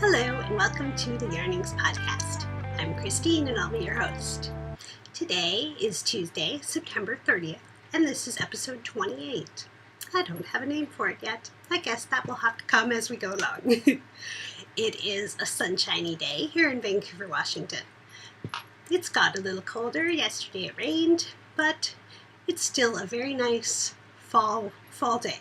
Hello and welcome to the Yarnings podcast. I'm Christine and I'll be your host. Today is Tuesday, September 30th, and this is episode 28. I don't have a name for it yet. I guess that will have to come as we go along. It is a sunshiny day here in Vancouver, Washington. It's got a little colder. Yesterday it rained, but it's still a very nice fall day.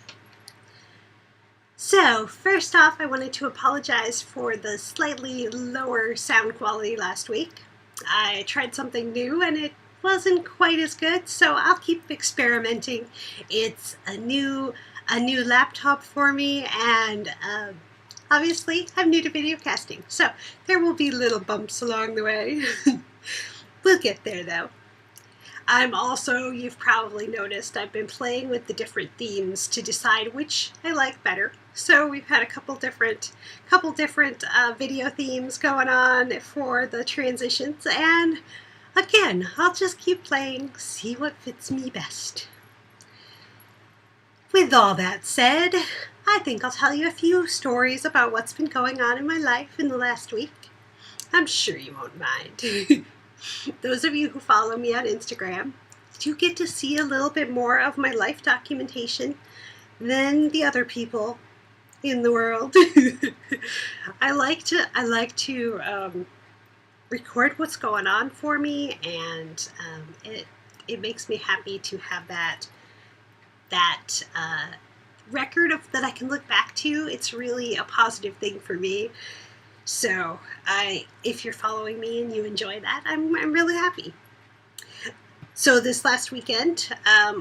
So, first off, I wanted to apologize for the slightly lower sound quality last week. I tried something new and it wasn't quite as good, so I'll keep experimenting. It's a new laptop for me, and obviously I'm new to video casting, so there will be little bumps along the way. We'll get there though. You've probably noticed, I've been playing with the different themes to decide which I like better. So we've had a couple different video themes going on for the transitions, and again, I'll just keep playing, see what fits me best. With all that said, I think I'll tell you a few stories about what's been going on in my life in the last week. I'm sure you won't mind. Those of you who follow me on Instagram, you get to see a little bit more of my life documentation than the other people in the world. I like to record what's going on for me, and it makes me happy to have that record of that I can look back to. It's really a positive thing for me. So if you're following me and you enjoy that, I'm really happy. So this last weekend,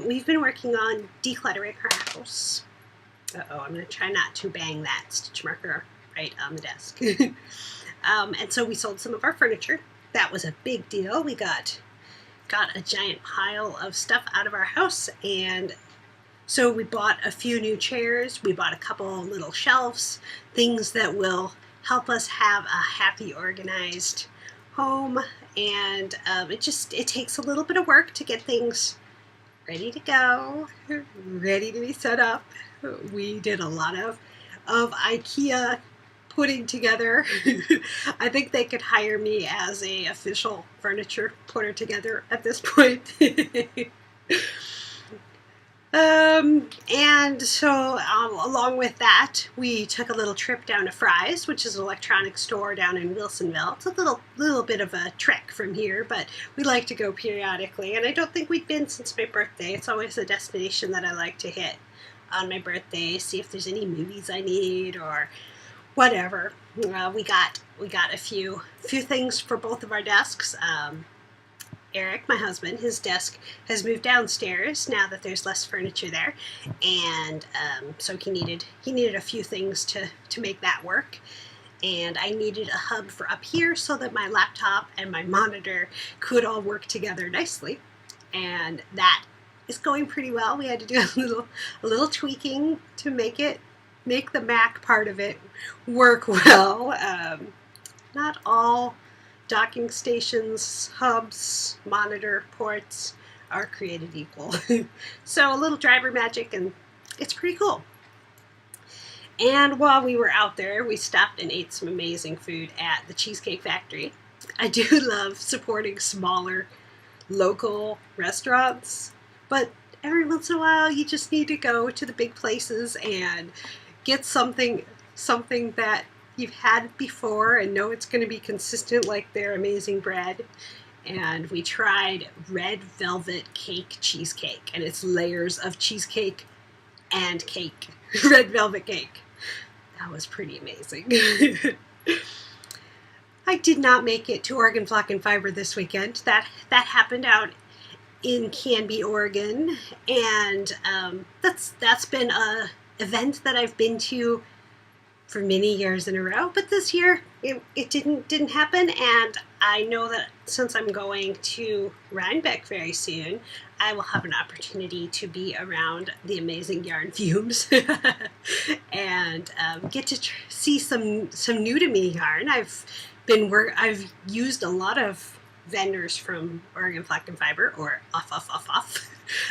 we've been working on decluttering our house. I'm going to try not to bang that stitch marker right on the desk. And so we sold some of our furniture. That was a big deal. We got a giant pile of stuff out of our house, and so we bought a few new chairs. We bought a couple little shelves, things that will help us have a happy, organized home. And it takes a little bit of work to get things ready to go, ready to be set up. We did a lot of IKEA putting together. I think they could hire me as a official furniture putter together at this point. And so along with that, we took a little trip down to Fry's, which is an electronics store down in Wilsonville. It's a little bit of a trek from here, but we like to go periodically, and I don't think we've been since my birthday. It's always a destination that I like to hit on my birthday, see if there's any movies I need or whatever. We got a few things for both of our desks. Eric, my husband, his desk has moved downstairs now that there's less furniture there, and so he needed a few things to make that work, and I needed a hub for up here so that my laptop and my monitor could all work together nicely, and that is going pretty well. We had to do a little tweaking to make the Mac part of it work well. Not all docking stations, hubs, monitor ports are created equal. So a little driver magic, and it's pretty cool. And while we were out there, we stopped and ate some amazing food at the Cheesecake Factory. I do love supporting smaller local restaurants, but every once in a while you just need to go to the big places and get something that you've had before and know it's going to be consistent, like their amazing bread. And we tried red velvet cake cheesecake, and it's layers of cheesecake and cake. Red velvet cake. That was pretty amazing. I did not make it to Oregon Flock and Fiber this weekend. That happened out in Canby, Oregon, and that's been a event that I've been to for many years in a row, but this year it didn't happen, and I know that since I'm going to Rhinebeck very soon, I will have an opportunity to be around the amazing yarn fumes and get to see some new to me yarn. I've used a lot of vendors from Oregon Flock and Fiber, or off.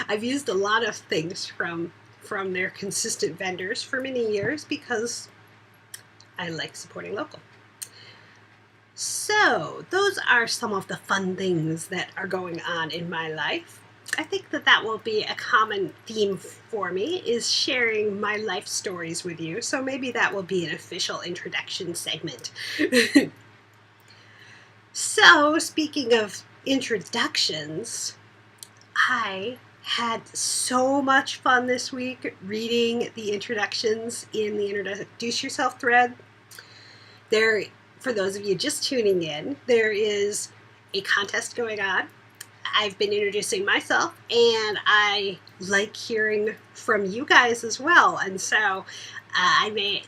I've used a lot of things from their consistent vendors for many years because I like supporting local. So those are some of the fun things that are going on in my life. I think that will be a common theme for me, is sharing my life stories with you. So maybe that will be an official introduction segment. So speaking of introductions, I had so much fun this week reading the introductions in the Introduce Yourself thread. There, for those of you just tuning in, there is a contest going on. I've been introducing myself, and I like hearing from you guys as well. And so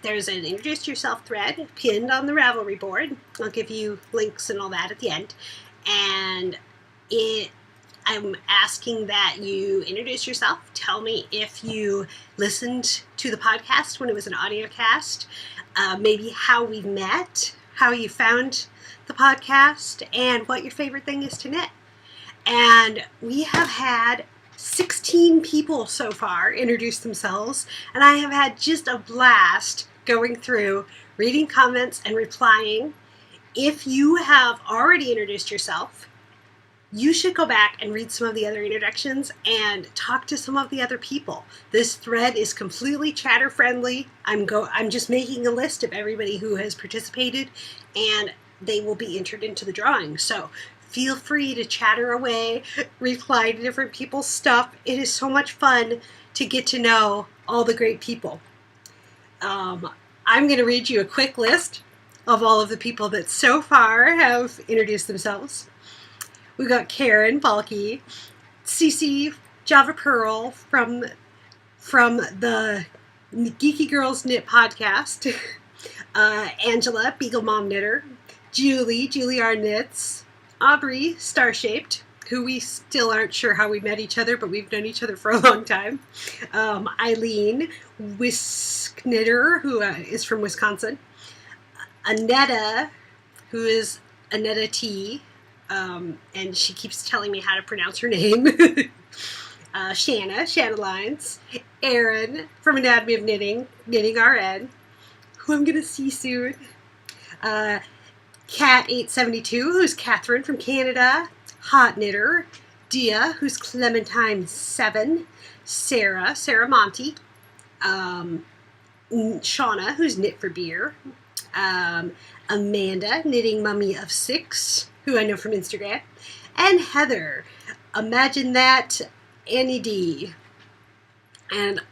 there's an Introduce Yourself thread pinned on the Ravelry board. I'll give you links and all that at the end. And I'm asking that you introduce yourself. Tell me if you listened to the podcast when it was an audio cast, maybe how we met, how you found the podcast, and what your favorite thing is to knit. And we have had 16 people so far introduce themselves, and I have had just a blast going through, reading comments and replying. If you have already introduced yourself, you should go back and read some of the other introductions and talk to some of the other people. This thread is completely chatter friendly. I'm just making a list of everybody who has participated, and they will be entered into the drawing. So feel free to chatter away, reply to different people's stuff. It is so much fun to get to know all the great people. I'm going to read you a quick list of all of the people that so far have introduced themselves. We've got Karen Balky, Cece Java Pearl from the Geeky Girls Knit podcast, Angela Beagle Mom Knitter, Julie R Knits, Aubrey Starshaped, who we still aren't sure how we met each other, but we've known each other for a long time, Eileen Whisk Knitter, who is from Wisconsin, Annetta, who is Annetta T, and she keeps telling me how to pronounce her name. Shanna Lines, Erin from Anatomy of Knitting RN, who I'm going to see soon. Cat872, who's Catherine from Canada. Hot Knitter. Dia, who's Clementine7. Sarah Monty. Shauna, who's Knit for Beer. Amanda, Knitting Mummy of 6, who I know from Instagram, and Heather, Imagine That, Annie D. And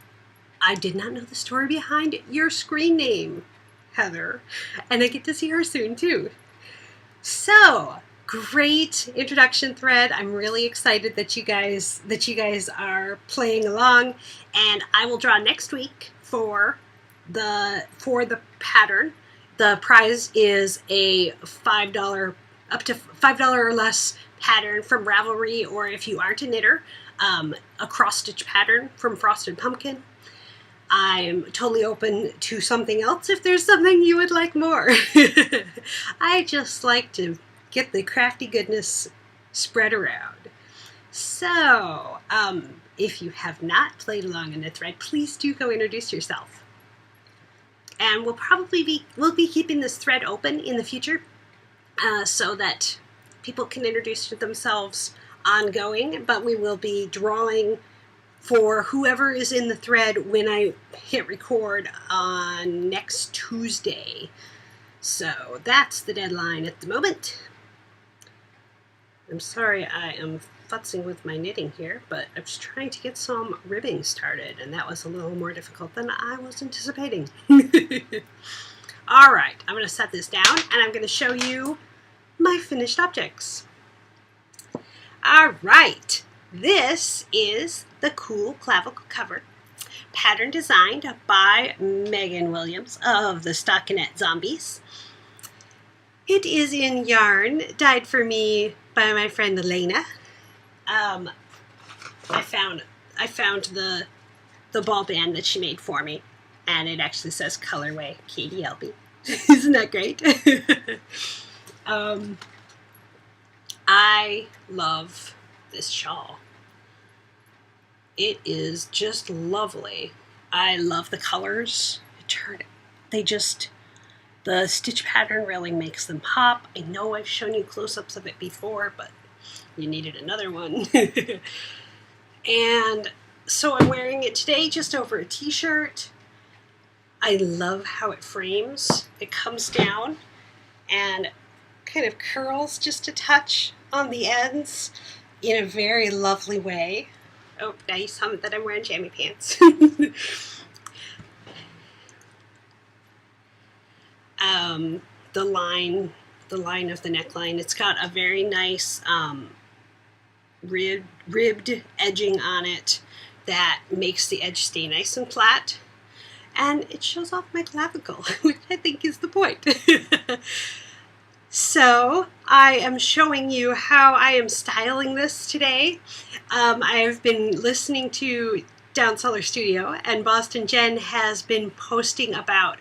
I did not know the story behind your screen name, Heather, and I get to see her soon too. So, great introduction thread. I'm really excited that you guys are playing along, and I will draw next week for the pattern. The prize is a $5 up to $5 or less pattern from Ravelry, or if you aren't a knitter, a cross-stitch pattern from Frosted Pumpkin. I'm totally open to something else if there's something you would like more. I just like to get the crafty goodness spread around. So, if you have not played along in the thread, please do go introduce yourself. And we'll be keeping this thread open in the future, so that people can introduce themselves ongoing, but we will be drawing for whoever is in the thread when I hit record on next Tuesday. So that's the deadline at the moment. I'm sorry I am futzing with my knitting here, but I was trying to get some ribbing started, and that was a little more difficult than I was anticipating. All right, I'm going to set this down, and I'm going to show you my finished objects. All right, this is the cool clavicle cover, pattern designed by Megan Williams of the Stockinette Zombies. It is in yarn dyed for me by my friend Elena. I found the ball band that she made for me, and it actually says colorway KDLB. Isn't that great? I love this shawl. It is just lovely. I love the colors. They The stitch pattern really makes them pop. I know I've shown you close-ups of it before, but you needed another one. And so I'm wearing it today just over a t-shirt. I love how it frames. It comes down and kind of curls just a touch on the ends in a very lovely way. Oh, now you saw that I'm wearing jammy pants. The line of the neckline, it's got a very nice ribbed edging on it that makes the edge stay nice and flat, and it shows off my clavicle, which I think is the point. So I am showing you how I am styling this today. I have been listening to Down Cellar Studio, and Boston Jen has been posting about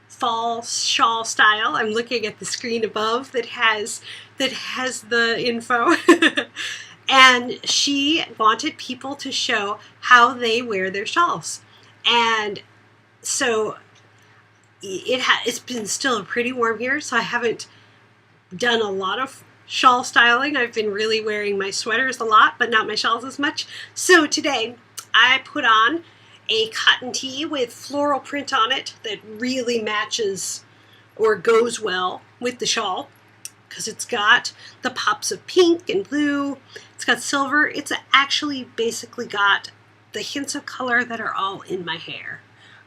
fall shawl style. I'm looking at the screen above that has the info. And she wanted people to show how they wear their shawls. And so it's been still pretty warm here, so I haven't done a lot of shawl styling. I've been really wearing my sweaters a lot, but not my shawls as much. So today I put on a cotton tee with floral print on it that really matches or goes well with the shawl, because it's got the pops of pink and blue, it's got silver, it's actually basically got the hints of color that are all in my hair.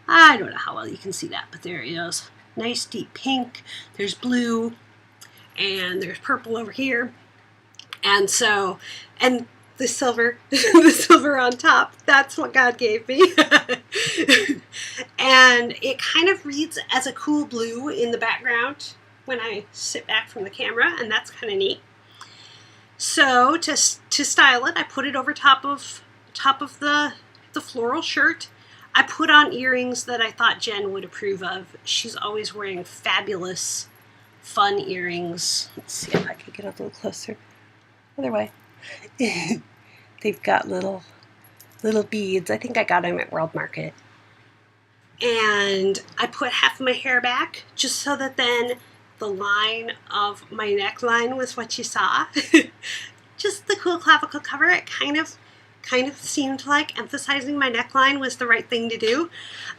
I don't know how well you can see that, but there it is. Nice deep pink, there's blue, and there's purple over here. And so, and the silver, the silver on top, that's what God gave me. And it kind of reads as a cool blue in the background when I sit back from the camera, and that's kind of neat. So to style it, I put it over top of the floral shirt. I put on earrings that I thought Jen would approve of. She's always wearing fabulous, fun earrings. Let's see if I can get a little closer. Other way. They've got little beads. I think I got them at World Market. And I put half of my hair back just so that then the line of my neckline was what you saw. Just the cool clavicle cover. It kind of seemed like emphasizing my neckline was the right thing to do.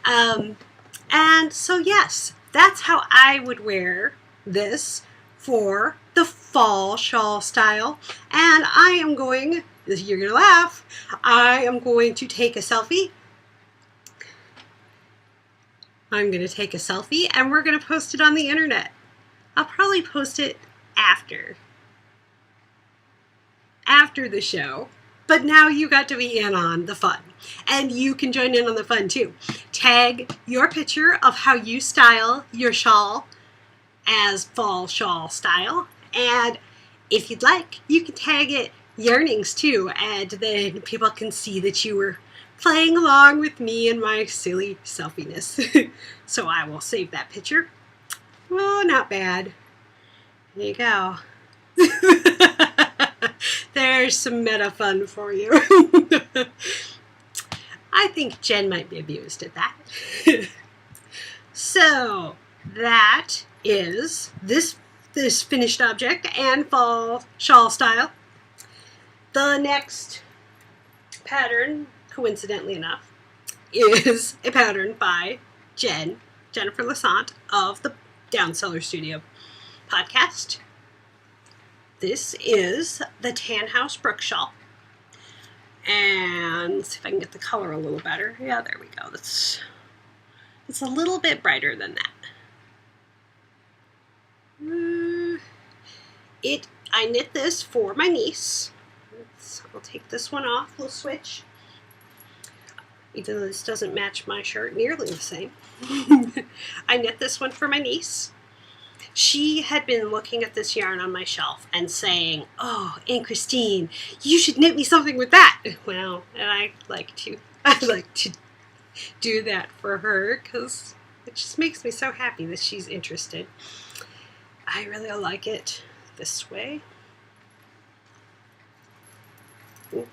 And so yes, that's how I would wear this for the fall shawl style. And I am going, you're gonna laugh, I am going to take a selfie. I'm gonna take a selfie and we're gonna post it on the internet. I'll probably post it after the show, but now you got to be in on the fun, and you can join in on the fun too. Tag your picture of how you style your shawl as fall shawl style, and if you'd like, you can tag it yarnings too, and then people can see that you were playing along with me and my silly selfiness. So I will save that picture. Oh, not bad. There you go. There's some meta fun for you. I think Jen might be amused at that. So that is this finished object and fall shawl style. The next pattern, coincidentally enough, is a pattern by Jennifer Lassant of the Down Cellar Studio podcast. This is the Tan House Brook shawl. And let's see if I can get the color a little better. Yeah, there we go. It's a little bit brighter than that. I knit this for my niece. I'll take this one off. We'll switch. Even though this doesn't match my shirt nearly the same. I knit this one for my niece. She had been looking at this yarn on my shelf and saying, "Oh, Aunt Christine, you should knit me something with that." Well, and I'd like to do that for her because it just makes me so happy that she's interested. I really like it this way. Ooh.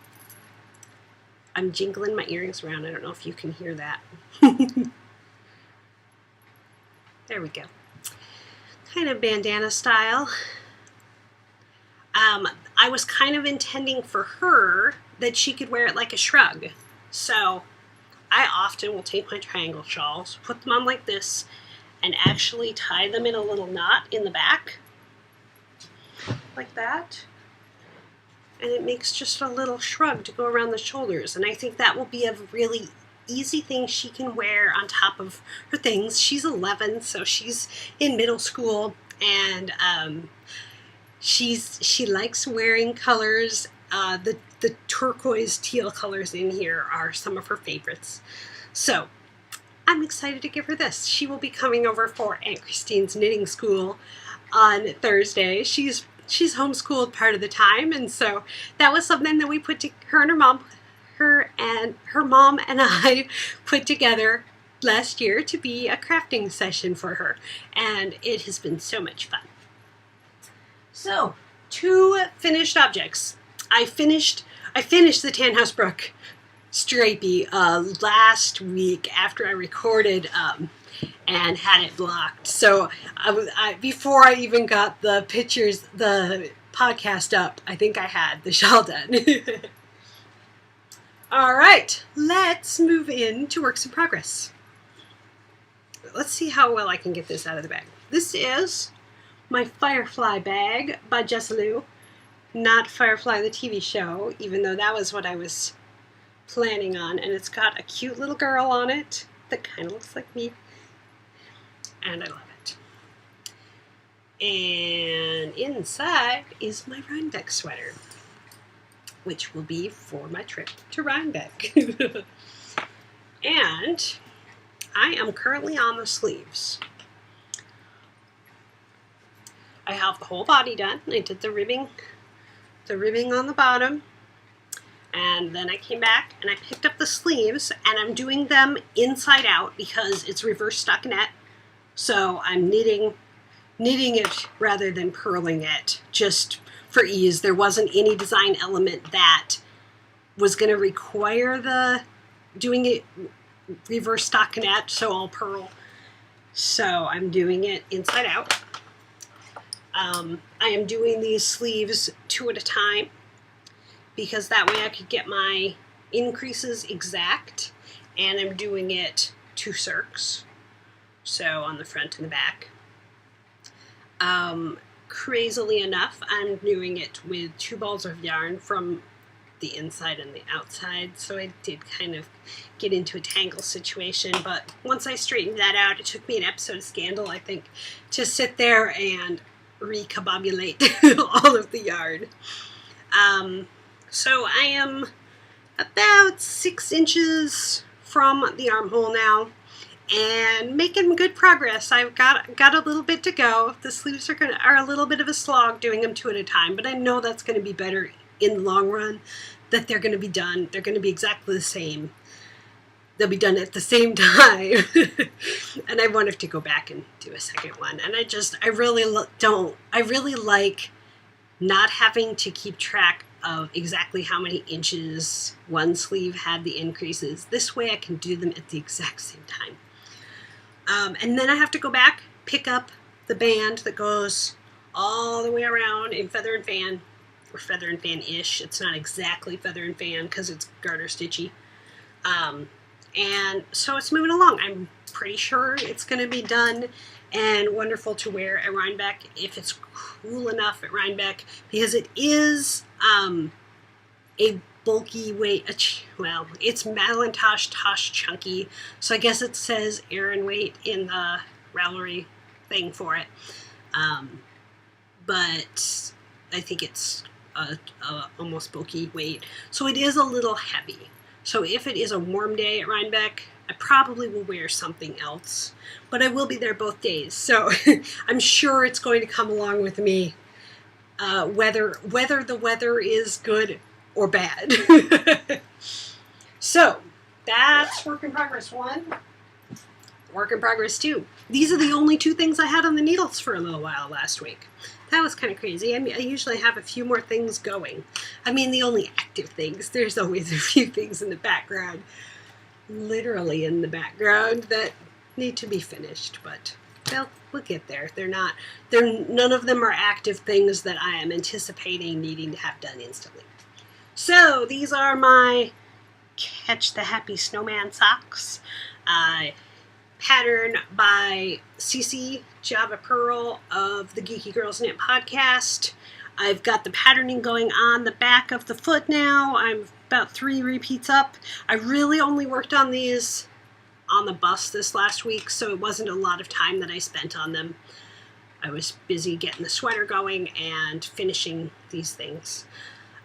I'm jingling my earrings around. I don't know if you can hear that. There we go. kind of bandana style. I was kind of intending for her that she could wear it like a shrug. So I often will take my triangle shawls, put them on like this, and actually tie them in a little knot in the back, like that. And it makes just a little shrug to go around the shoulders. And I think that will be a really easy thing she can wear on top of her things. She's 11, so she's in middle school, and she likes wearing colors. The turquoise teal colors in here are some of her favorites. So I'm excited to give her this. She will be coming over for Aunt Christine's knitting school on Thursday. She's homeschooled part of the time, and so that was something that we put to her mom and I put together last year to be a crafting session for her, and it has been so much fun. So, 2 finished objects. I finished the Tannhouse Brook Stripey last week after I recorded and had it blocked. So before I even got the pictures, the podcast up, I think I had the shawl done. All right, let's move into works in progress. Let's see how well I can get this out of the bag. This is my Firefly bag by Jessalou. Not Firefly the TV show, even though that was what I was planning on. And it's got a cute little girl on it that kind of looks like me. And I love it. And inside is my Rhinebeck sweater, which will be for my trip to Rhinebeck. And I am currently on the sleeves. I have the whole body done. I did the ribbing on the bottom, and then I came back and I picked up the sleeves, and I'm doing them inside out because it's reverse stockinette. So I'm knitting it rather than purling it, just for ease. There wasn't any design element that was going to require doing it reverse stockinette, so I'll purl. So I'm doing it inside out. I am doing these sleeves 2 at a time because that way I could get my increases exact, and I'm doing it 2 circs, so on the front and the back. Crazily enough, I'm doing it with 2 balls of yarn from the inside and the outside, so I did kind of get into a tangle situation, but once I straightened that out, it took me an episode of Scandal, I think, to sit there and recombobulate all of the yarn. So I am about 6 inches from the armhole now, and making good progress. I've got a little bit to go. The sleeves are a little bit of a slog doing them 2 at a time, but I know that's going to be better in the long run, that they're going to be done. They're going to be exactly the same. They'll be done at the same time. And I wanted to go back and do a second one. And I really like not having to keep track of exactly how many inches one sleeve had the increases. This way I can do them at the exact same time. And then I have to go back, pick up the band that goes all the way around in feather and fan, or feather and fan-ish. It's not exactly feather and fan because it's garter stitchy. And so it's moving along. I'm pretty sure it's going to be done and wonderful to wear at Rhinebeck if it's cool enough at Rhinebeck, because it is a bulky weight. Well, it's Malintosh Tosh Chunky, so I guess it says Aran weight in the Ravelry thing for it. But I think it's a almost bulky weight, so it is a little heavy. So if it is a warm day at Rhinebeck, I probably will wear something else, but I will be there both days, so I'm sure it's going to come along with me, whether the weather is good or bad. So that's work in progress 1. Work in progress 2. These are the only 2 things I had on the needles for a little while last week. That was kind of crazy. I mean, I usually have a few more things going. I mean, the only active things. There's always a few things in the background, literally in the background, that need to be finished. But we'll get there. None of them are active things that I am anticipating needing to have done instantly. So these are my Catch the Happy Snowman socks. Pattern by Cece Java Pearl of the Geeky Girls Knit podcast. I've got the patterning going on the back of the foot now. I'm about 3 repeats up. I really only worked on these on the bus this last week, so it wasn't a lot of time that I spent on them. I was busy getting the sweater going and finishing these things.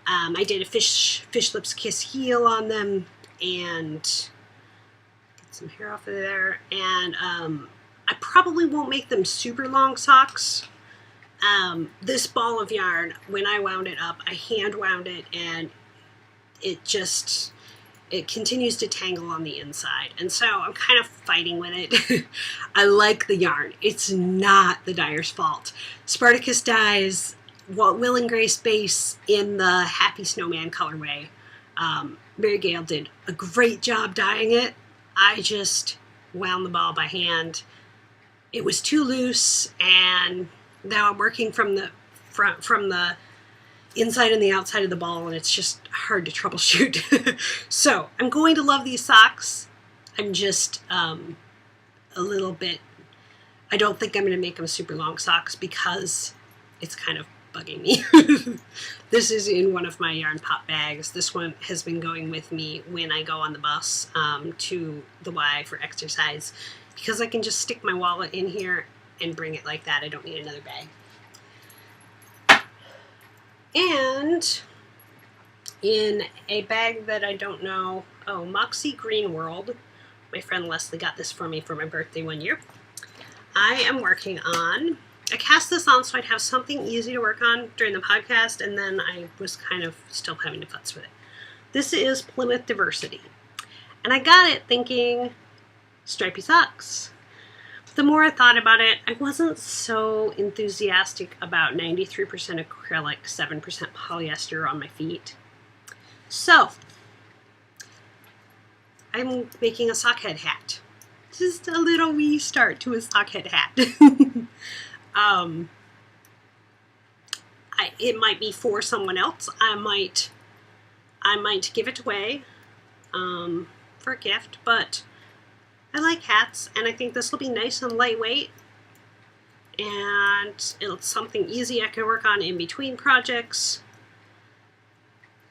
I did a fish lips kiss heel on them and get some hair off of there. And I probably won't make them super long socks. This ball of yarn, when I wound it up, I hand wound it, and it continues to tangle on the inside. And so I'm kind of fighting with it. I like the yarn. It's not the dyer's fault. Spartacus dyes Will and Grace base in the Happy Snowman colorway. Mary Gail did a great job dyeing it. I just wound the ball by hand. It was too loose, and now I'm working from the inside and the outside of the ball, and it's just hard to troubleshoot. So I'm going to love these socks. I'm just a little bit, I don't think I'm going to make them super long socks because it's kind of bugging me. This is in one of my yarn pop bags. This one has been going with me when I go on the bus to the Y for exercise, because I can just stick my wallet in here and bring it like that. I don't need another bag. And in a bag that I don't know, Moxie Green World, my friend Leslie got this for me for my birthday one year. I am working on, I cast this on so I'd have something easy to work on during the podcast, and then I was kind of still having to futz with it. This is Plymouth Diversity. And I got it thinking stripy socks. The more I thought about it, I wasn't so enthusiastic about 93% acrylic, 7% polyester on my feet. So, I'm making a sockhead hat. Just a little wee start to a sockhead hat. It might be for someone else. I might give it away for a gift, but I like hats, and I think this will be nice and lightweight, and it's something easy I can work on in between projects.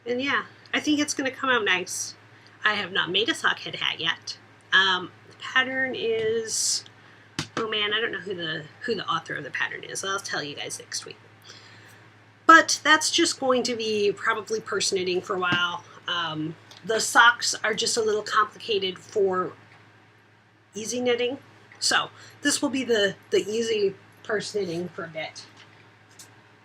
And yeah, I think it's going to come out nice. I have not made a sockhead hat yet. The pattern is, oh man, I don't know who the author of the pattern is. I'll tell you guys next week. But that's just going to be probably purse knitting for a while. The socks are just a little complicated for easy knitting, so this will be the easy purse knitting for a bit.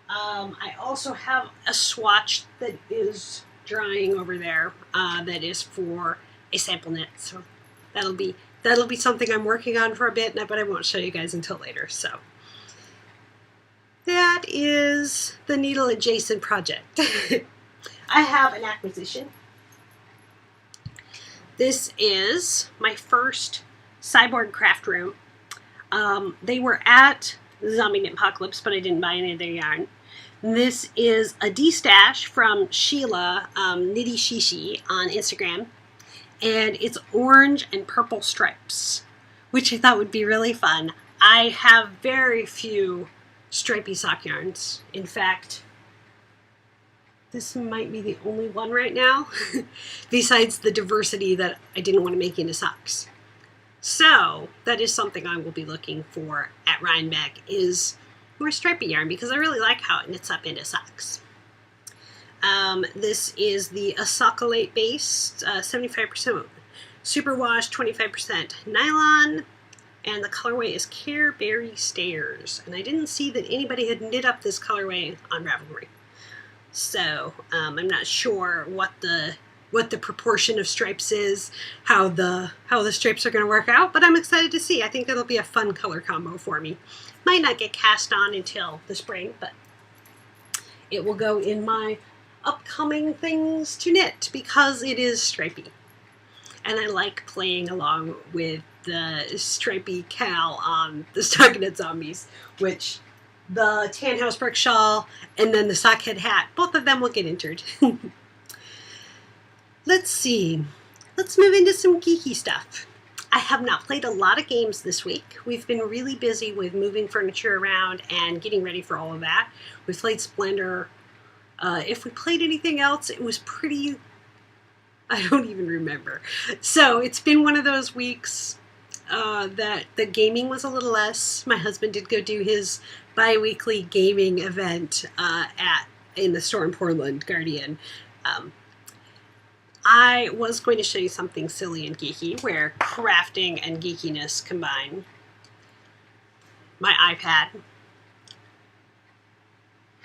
I also have a swatch that is drying over there that is for a sample knit, so that'll be something I'm working on for a bit, but I won't show you guys until later. So that is the needle adjacent project. I have an acquisition. This is my first Cyborg craft room. They were at Zombie Knit Apocalypse, but I didn't buy any of their yarn. This is a D-stash from Sheila Nitty Shishi on Instagram, and it's orange and purple stripes, which I thought would be really fun. I have very few stripy sock yarns. In fact, this might be the only one right now, besides the diversity that I didn't want to make into socks. So that is something I will be looking for at Rhinebeck, is more stripy yarn, because I really like how it knits up into socks. This is the Asocolate based 75% superwash, 25% nylon, and the colorway is Careberry Stairs. And I didn't see that anybody had knit up this colorway on Ravelry. So I'm not sure what the proportion of stripes is, how the stripes are going to work out, but I'm excited to see. I think it'll be a fun color combo for me. Might not get cast on until the spring, but it will go in my upcoming things to knit because it is stripy. And I like playing along with the stripy cowl on the stockinette zombies, which the tan house brick shawl and then the sockhead hat, both of them will get entered. Let's see. Let's move into some geeky stuff. I have not played a lot of games this week. We've been really busy with moving furniture around and getting ready for all of that. We played Splendor. If we played anything else, it was pretty... I don't even remember. So it's been one of those weeks that the gaming was a little less. My husband did go do his bi-weekly gaming event in the store in Portland, Guardian. I was going to show you something silly and geeky where crafting and geekiness combine. My iPad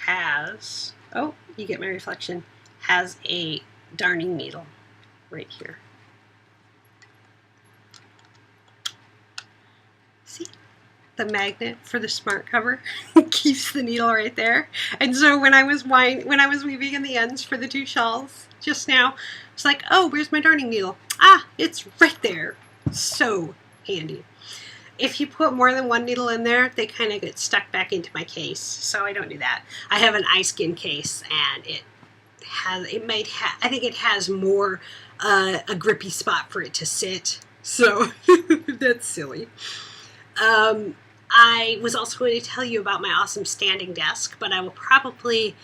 has, oh, you get my reflection, has a darning needle right here. See? The magnet for the smart cover keeps the needle right there. And so when I was weaving in the ends for the two shawls just now, it's like, oh, where's my darning needle? Ah, it's right there. So handy. If you put more than one needle in there, they kind of get stuck back into my case. So I don't do that. I have an iSkin case, and I think it has more a grippy spot for it to sit. So that's silly. I was also going to tell you about my awesome standing desk, but I will probably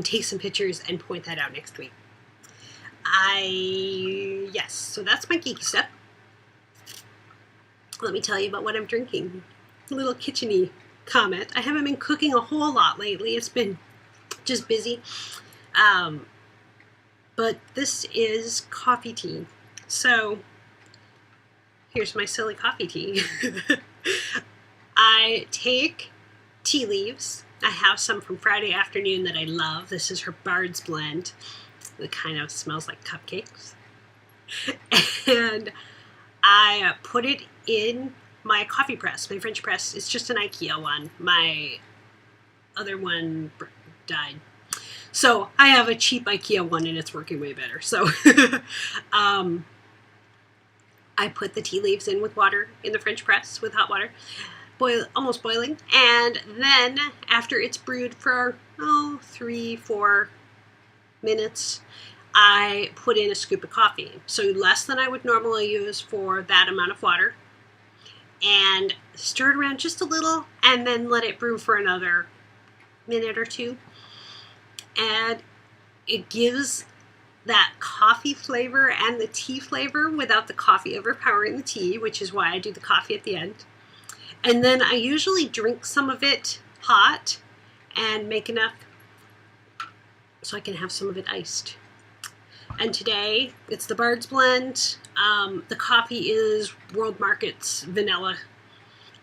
take some pictures and point that out next week. Yes, so that's my geeky stuff. Let me tell you about what I'm drinking. A little kitchen-y comment. I haven't been cooking a whole lot lately. It's been just busy. But this is coffee tea. So, here's my silly coffee tea. I take tea leaves. I have some from Friday afternoon that I love. This is her Bard's Blend. It kind of smells like cupcakes. And I put it in my coffee press, my French press. It's just an IKEA one. My other one died. So I have a cheap IKEA one and it's working way better. So I put the tea leaves in with water in the French press with hot water, almost boiling. And then after it's brewed for 3-4 minutes, I put in a scoop of coffee. So less than I would normally use for that amount of water. And stir it around just a little and then let it brew for another minute or two. And it gives that coffee flavor and the tea flavor without the coffee overpowering the tea, which is why I do the coffee at the end. And then I usually drink some of it hot and make enough so I can have some of it iced. And today, it's the Bard's Blend. The coffee is World Market's vanilla.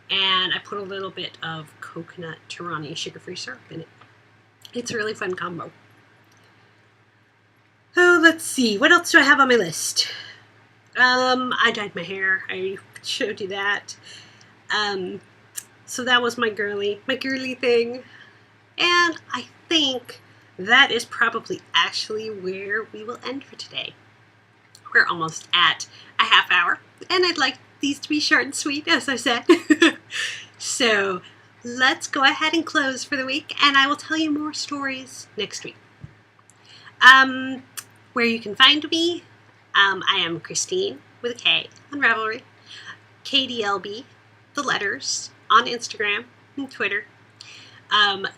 And I put a little bit of coconut Torani sugar-free syrup in it. It's a really fun combo. Oh, let's see. What else do I have on my list? I dyed my hair. I showed you that. So that was my girly thing. And I think that is probably actually where we will end for today. We're almost at a half hour, and I'd like these to be short and sweet, as I said. So let's go ahead and close for the week, and I will tell you more stories next week. Where you can find me, I am Christine with a K on Ravelry, KDLB, the letters, on Instagram and Twitter.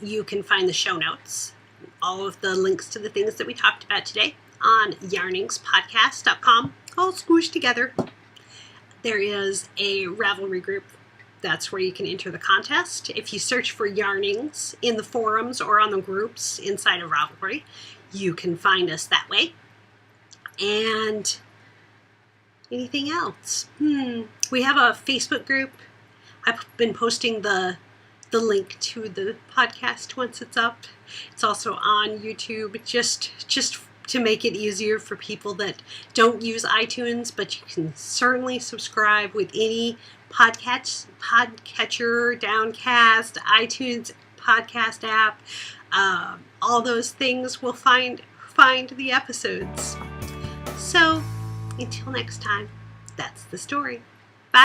You can find the show notes, all of the links to the things that we talked about today on yarningspodcast.com, all squished together. There is a Ravelry group. That's where you can enter the contest. If you search for Yarnings in the forums or on the groups inside of Ravelry, you can find us that way. And anything else? We have a Facebook group. I've been posting the link to the podcast once it's up. It's also on YouTube, just to make it easier for people that don't use iTunes, but you can certainly subscribe with any podcatcher, Downcast, iTunes podcast app. All those things will find the episodes. So, until next time, that's the story.